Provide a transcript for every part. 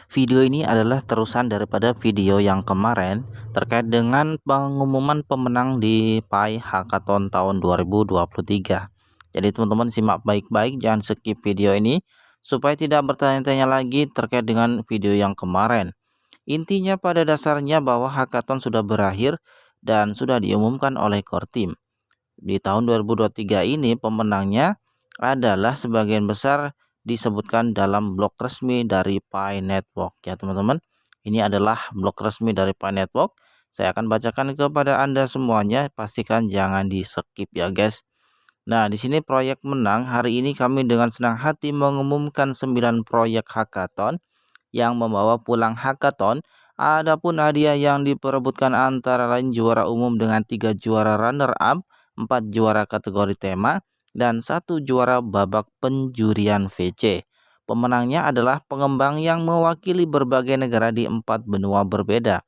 Video ini adalah terusan daripada video yang kemarin terkait dengan pengumuman pemenang di Pi Hackathon tahun 2023. Jadi teman-teman simak baik-baik, jangan skip video ini supaya tidak bertanya-tanya lagi terkait dengan video yang kemarin. Intinya pada dasarnya bahwa hackathon sudah berakhir dan sudah diumumkan oleh core team. Di tahun 2023 ini pemenangnya adalah sebagian besar disebutkan dalam blog resmi dari Pi Network ya teman-teman. Ini adalah blog resmi dari Pi Network. Saya akan bacakan kepada Anda semuanya, pastikan jangan di skip ya guys. Nah, di sini proyek menang. Hari ini kami dengan senang hati mengumumkan 9 proyek hackathon yang membawa pulang hackathon. Adapun hadiah yang diperebutkan antara lain juara umum dengan 3 juara runner up, 4 juara kategori tema, dan 1 juara babak penjurian VC. Pemenangnya adalah pengembang yang mewakili berbagai negara di 4 benua berbeda.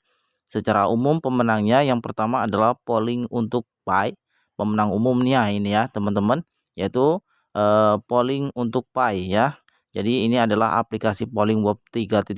Secara umum pemenangnya yang pertama adalah polling untuk Pi. Pemenang umumnya ini ya teman-teman, yaitu polling untuk Pi ya. Jadi ini adalah aplikasi polling web 3.0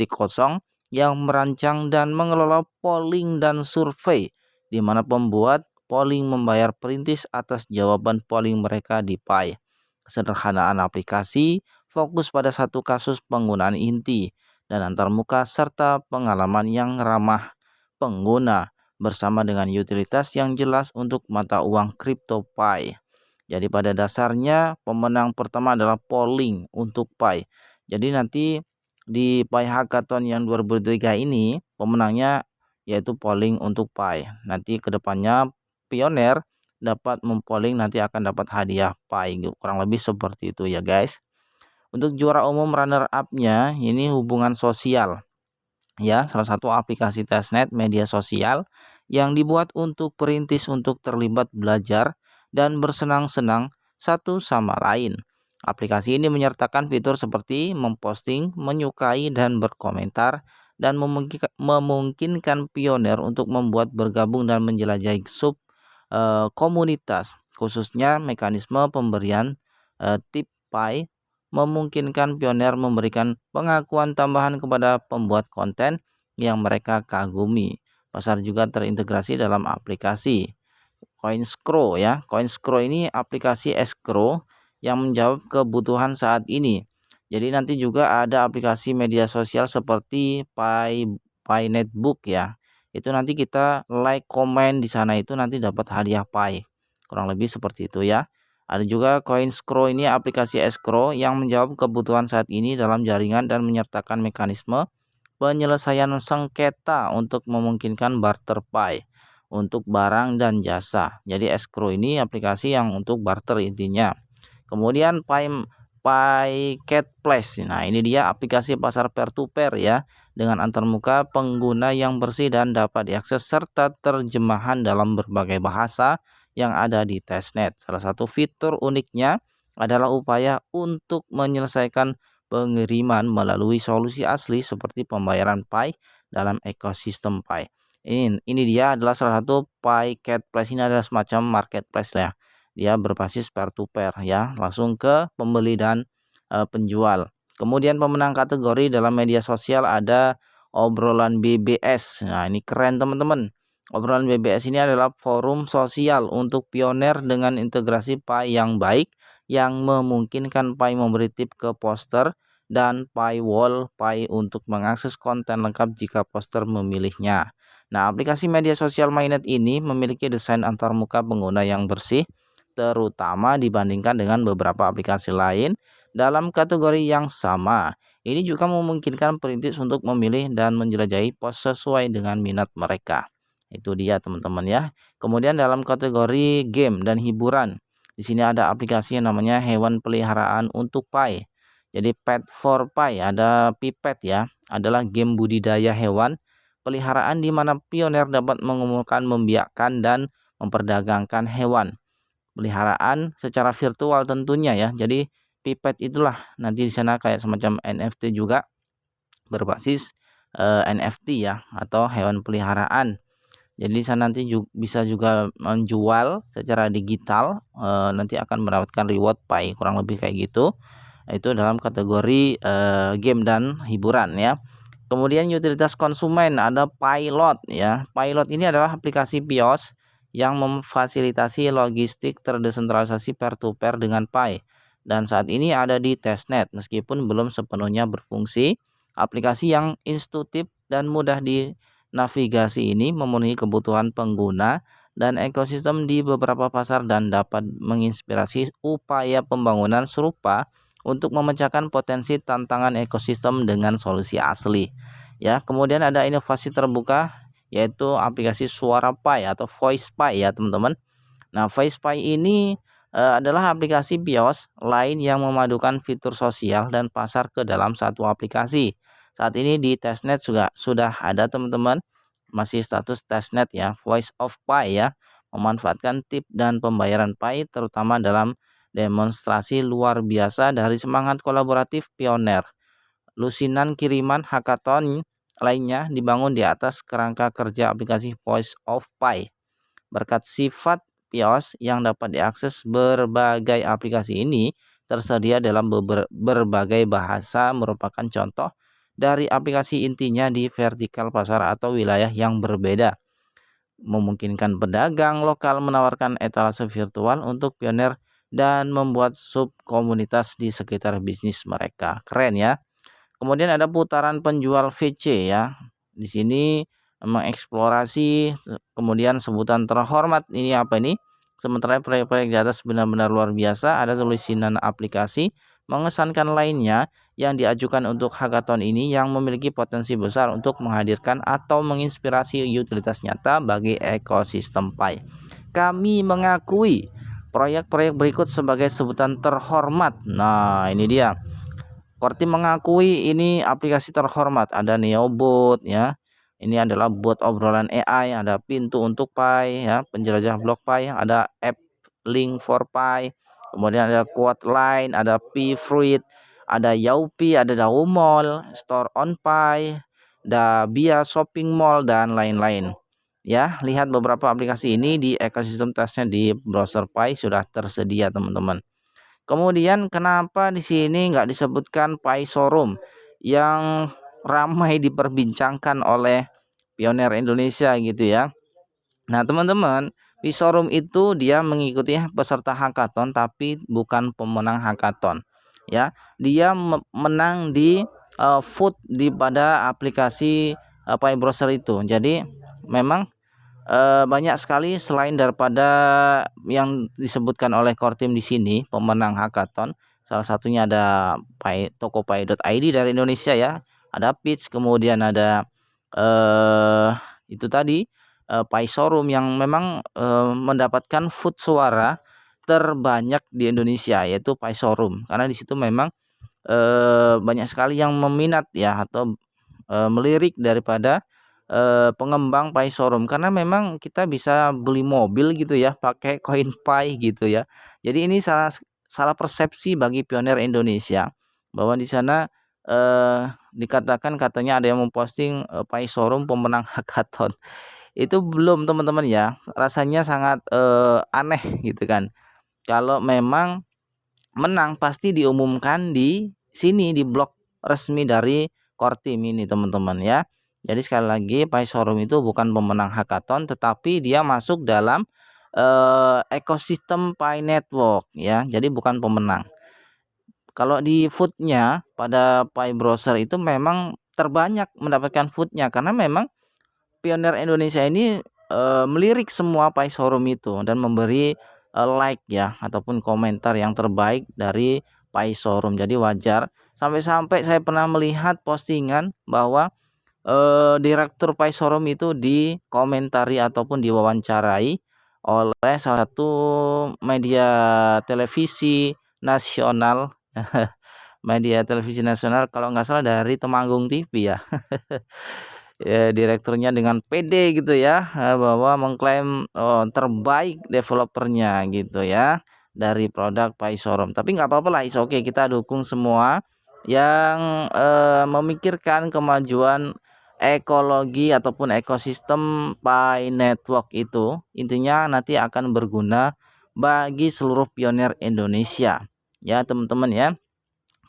yang merancang dan mengelola polling dan survei, di mana pembuat polling membayar perintis atas jawaban polling mereka di Pi. Kesederhanaan aplikasi fokus pada satu kasus penggunaan inti dan antarmuka serta pengalaman yang ramah pengguna bersama dengan utilitas yang jelas untuk mata uang kripto Pi. Jadi pada dasarnya pemenang pertama adalah polling untuk Pi. Jadi nanti di Pi Hackathon yang 2023 ini pemenangnya yaitu polling untuk Pi. Nanti kedepannya pioner dapat mempolling, nanti akan dapat hadiah Pi. Kurang lebih seperti itu ya guys. Untuk juara umum runner up-nya ini hubungan sosial. Ya, salah satu aplikasi testnet media sosial yang dibuat untuk perintis untuk terlibat belajar dan bersenang-senang satu sama lain. Aplikasi ini menyertakan fitur seperti memposting, menyukai, dan berkomentar, dan memungkinkan pioner untuk membuat, bergabung, dan menjelajahi sub komunitas. Khususnya mekanisme pemberian tip Pi memungkinkan pioner memberikan pengakuan tambahan kepada pembuat konten yang mereka kagumi. Pasar juga terintegrasi dalam aplikasi CoinScrow ya. CoinScrow ini aplikasi escrow yang menjawab kebutuhan saat ini. Jadi nanti juga ada aplikasi media sosial seperti Pi Netbook ya. Itu nanti kita like, komen di sana itu nanti dapat hadiah Pi. Kurang lebih seperti itu ya. Ada juga CoinScrow, ini aplikasi escrow yang menjawab kebutuhan saat ini dalam jaringan dan menyertakan mekanisme penyelesaian sengketa untuk memungkinkan barter Pi untuk barang dan jasa. Jadi escrow ini aplikasi yang untuk barter intinya. Kemudian Marketplace. Nah, ini dia aplikasi pasar peer to peer ya, dengan antarmuka pengguna yang bersih dan dapat diakses serta terjemahan dalam berbagai bahasa yang ada di testnet. Salah satu fitur uniknya adalah upaya untuk menyelesaikan pengiriman melalui solusi asli seperti pembayaran Pi dalam ekosistem Pi. Ini dia adalah salah satu Marketplace. Ini adalah semacam marketplace ya. Dia berbasis peer to peer ya, langsung ke pembeli dan penjual. Kemudian pemenang kategori dalam media sosial ada obrolan BBS. Nah, ini keren teman-teman. Obrolan BBS ini adalah forum sosial untuk pioner dengan integrasi Pi yang baik, yang memungkinkan Pi memberi tip ke poster dan Pi Wall Pi untuk mengakses konten lengkap jika poster memilihnya. Nah, aplikasi media sosial Mainnet ini memiliki desain antarmuka pengguna yang bersih, terutama dibandingkan dengan beberapa aplikasi lain dalam kategori yang sama. Ini juga memungkinkan perintis untuk memilih dan menjelajahi post sesuai dengan minat mereka. Itu dia teman-teman ya. Kemudian dalam kategori game dan hiburan, di sini ada aplikasi yang namanya hewan peliharaan untuk Pi. Jadi Pet for Pi, ada Pipet ya, adalah game budidaya hewan peliharaan di mana pioner dapat mengumpulkan, membiakkan, dan memperdagangkan hewan peliharaan secara virtual tentunya ya. Jadi Pipet itulah nanti di sana kayak semacam NFT juga, berbasis NFT ya, atau hewan peliharaan. Jadi di sana nanti bisa juga menjual secara digital, nanti akan mendapatkan reward Pi, kurang lebih kayak gitu. Itu dalam kategori game dan hiburan ya. Kemudian utilitas konsumen ada Pilot ya. Pilot ini adalah aplikasi PIOS yang memfasilitasi logistik terdesentralisasi peer-to-peer dengan Pi. Dan saat ini ada di testnet meskipun belum sepenuhnya berfungsi. Aplikasi yang intuitif dan mudah dinavigasi ini memenuhi kebutuhan pengguna dan ekosistem di beberapa pasar dan dapat menginspirasi upaya pembangunan serupa untuk memecahkan potensi tantangan ekosistem dengan solusi asli. Ya, kemudian ada inovasi terbuka yaitu aplikasi Suara Pi atau Voice Pi ya, teman-teman. Nah, Voice Pi ini adalah aplikasi PIOS lain yang memadukan fitur sosial dan pasar ke dalam satu aplikasi. Saat ini di testnet juga sudah ada, teman-teman. Masih status testnet ya, Voice of Pi ya, memanfaatkan tip dan pembayaran Pi terutama dalam demonstrasi luar biasa dari semangat kolaboratif pioner. Lusinan kiriman hackathon lainnya dibangun di atas kerangka kerja aplikasi Voice of Pi. Berkat sifat PIOS yang dapat diakses berbagai aplikasi ini tersedia dalam berbagai bahasa merupakan contoh dari aplikasi intinya di vertikal pasar atau wilayah yang berbeda. Memungkinkan pedagang lokal menawarkan etalase virtual untuk pioner dan membuat sub komunitas di sekitar bisnis mereka. Keren ya. Kemudian ada putaran penjual VC ya. Di sini mengeksplorasi, kemudian sebutan terhormat ini apa ini? Sementara proyek-proyek di atas benar-benar luar biasa, ada tulisan aplikasi mengesankan lainnya yang diajukan untuk hackathon ini yang memiliki potensi besar untuk menghadirkan atau menginspirasi utilitas nyata bagi ekosistem Pi. Kami mengakui proyek-proyek berikut sebagai sebutan terhormat. Nah, ini dia. Core Team mengakui ini aplikasi terhormat. Ada Neobot ya. Ini adalah bot obrolan AI, ada Pintu untuk Pi ya, penjelajah blok Pi, ada App Link for Pi. Kemudian ada Quoteline, ada P-Fruit, ada Yaupi, ada Daumall, Store on Pi, ada Bia Shopping Mall dan lain-lain. Ya, lihat beberapa aplikasi ini di ekosistem testnya di browser Pi sudah tersedia, teman-teman. Kemudian kenapa di sini nggak disebutkan Pi Showroom yang ramai diperbincangkan oleh pioner Indonesia gitu ya. Nah, teman-teman, Pi Showroom itu dia mengikuti peserta hackathon tapi bukan pemenang hackathon. Ya, dia menang di vote di pada aplikasi Pi Browser itu. Jadi memang banyak sekali selain daripada yang disebutkan oleh Core Team di sini pemenang hackathon. Salah satunya ada Tokopai.id dari Indonesia ya, ada Pitch, kemudian ada itu tadi Pi Showroom yang memang mendapatkan vote suara terbanyak di Indonesia yaitu Pi Showroom, karena di situ memang banyak sekali yang meminat ya atau melirik daripada pengembang Pi Showroom, karena memang kita bisa beli mobil gitu ya pakai koin Pi gitu ya. Jadi ini salah persepsi bagi pioner Indonesia bahwa di sana dikatakan katanya ada yang memposting Pi Showroom pemenang hackathon. Itu belum, teman-teman ya. Rasanya sangat aneh gitu kan. Kalau memang menang pasti diumumkan di sini di blog resmi dari Core Team ini, teman-teman ya. Jadi sekali lagi Pi Showroom itu bukan pemenang hackathon tetapi dia masuk dalam ekosistem Pi Network ya. Jadi bukan pemenang. Kalau di vote-nya pada Pi Browser itu memang terbanyak mendapatkan vote-nya karena memang pioner Indonesia ini melirik semua Pi Showroom itu dan memberi like ya ataupun komentar yang terbaik dari Pi Showroom. Jadi wajar. Sampai-sampai saya pernah melihat postingan bahwa direktur Pi Showroom itu dikomentari ataupun diwawancarai oleh salah satu media televisi nasional. Media televisi nasional kalau nggak salah dari Temanggung TV ya. Direkturnya dengan pede gitu ya bahwa mengklaim terbaik developernya gitu ya dari produk Pi Showroom. Tapi nggak apa-apa lah, oke, kita dukung semua yang memikirkan kemajuan ekologi ataupun ekosistem Pi Network itu. Intinya nanti akan berguna bagi seluruh pioner Indonesia ya, teman-teman ya.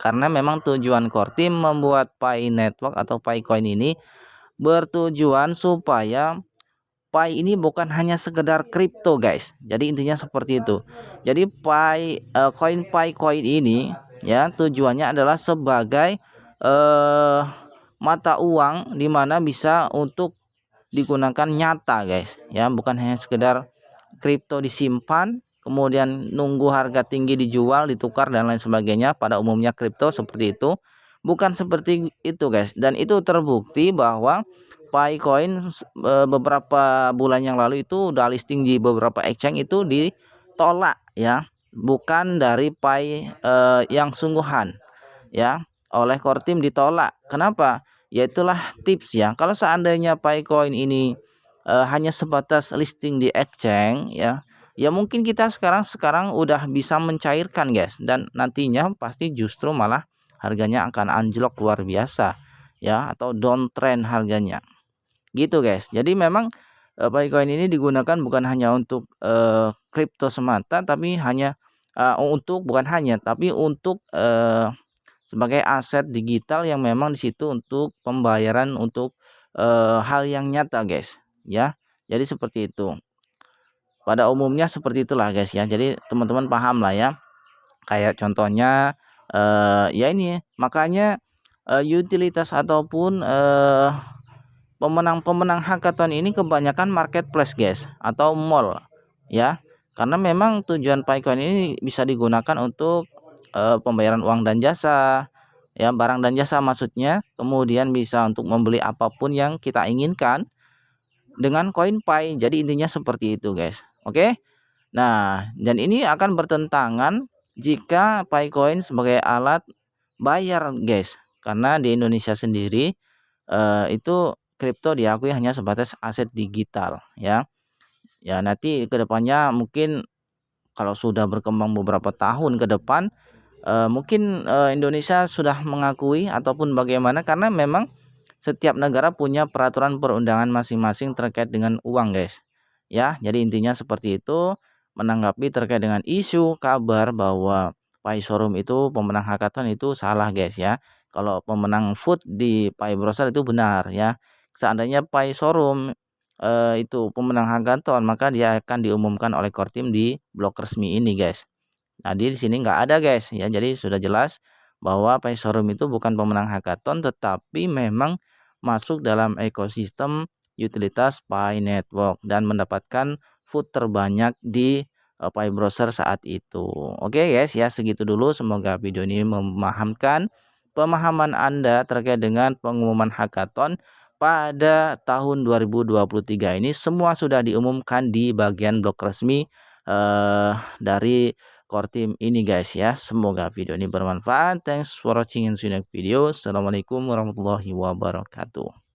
Karena memang tujuan core team membuat Pi Network atau Pi Coin ini bertujuan supaya Pi ini bukan hanya sekedar kripto guys. Jadi intinya seperti itu. Jadi koin Pi Coin ini ya tujuannya adalah sebagai mata uang di mana bisa untuk digunakan nyata guys ya, bukan hanya sekedar kripto disimpan kemudian nunggu harga tinggi dijual ditukar dan lain sebagainya. Pada umumnya kripto seperti itu, bukan seperti itu guys, dan itu terbukti bahwa Picoin beberapa bulan yang lalu itu udah listing di beberapa exchange itu ditolak ya, bukan dari yang sungguhan ya, oleh core team ditolak. Kenapa? Ya itulah tips ya. Kalau seandainya Picoin ini hanya sebatas listing di exchange ya, ya mungkin kita sekarang udah bisa mencairkan guys, dan nantinya pasti justru malah harganya akan anjlok luar biasa ya, atau downtrend harganya gitu guys. Jadi memang Picoin ini digunakan bukan hanya untuk kripto semata, tapi untuk sebagai aset digital yang memang di situ untuk pembayaran untuk hal yang nyata guys ya. Jadi seperti itu. Pada umumnya seperti itulah guys ya. Jadi teman-teman paham lah ya. Kayak contohnya ya ini makanya utilitas ataupun pemenang hackathon ini kebanyakan marketplace guys atau mall ya. Karena memang tujuan Picoin ini bisa digunakan untuk pembayaran uang dan jasa ya, barang dan jasa maksudnya, kemudian bisa untuk membeli apapun yang kita inginkan dengan koin Pi. Jadi intinya seperti itu guys. Oke. Nah, dan ini akan bertentangan jika Picoin sebagai alat bayar guys, karena di Indonesia sendiri itu kripto diakui hanya sebatas aset digital ya. Ya nanti kedepannya mungkin kalau sudah berkembang beberapa tahun ke depan mungkin Indonesia sudah mengakui ataupun bagaimana, karena memang setiap negara punya peraturan perundangan masing-masing terkait dengan uang guys ya. Jadi intinya seperti itu, menanggapi terkait dengan isu kabar bahwa Pi Showroom itu pemenang hackathon itu salah guys ya. Kalau pemenang vote di Pi Browser itu benar ya. Seandainya Pi Showroom itu pemenang hackathon, maka dia akan diumumkan oleh core team di blog resmi ini guys. Nah, di sini nggak ada guys ya. Jadi sudah jelas bahwa Pi Showroom itu bukan pemenang hackathon, tetapi memang masuk dalam ekosistem utilitas Pi Network dan mendapatkan vote terbanyak di Pi Browser saat itu. Oke guys ya, segitu dulu. Semoga video ini memahamkan pemahaman Anda terkait dengan pengumuman hackathon pada tahun 2023 ini. Semua sudah diumumkan di bagian blog resmi dari core team ini guys ya. Semoga video ini bermanfaat. Thanks for watching and see you next video. Assalamualaikum warahmatullahi wabarakatuh.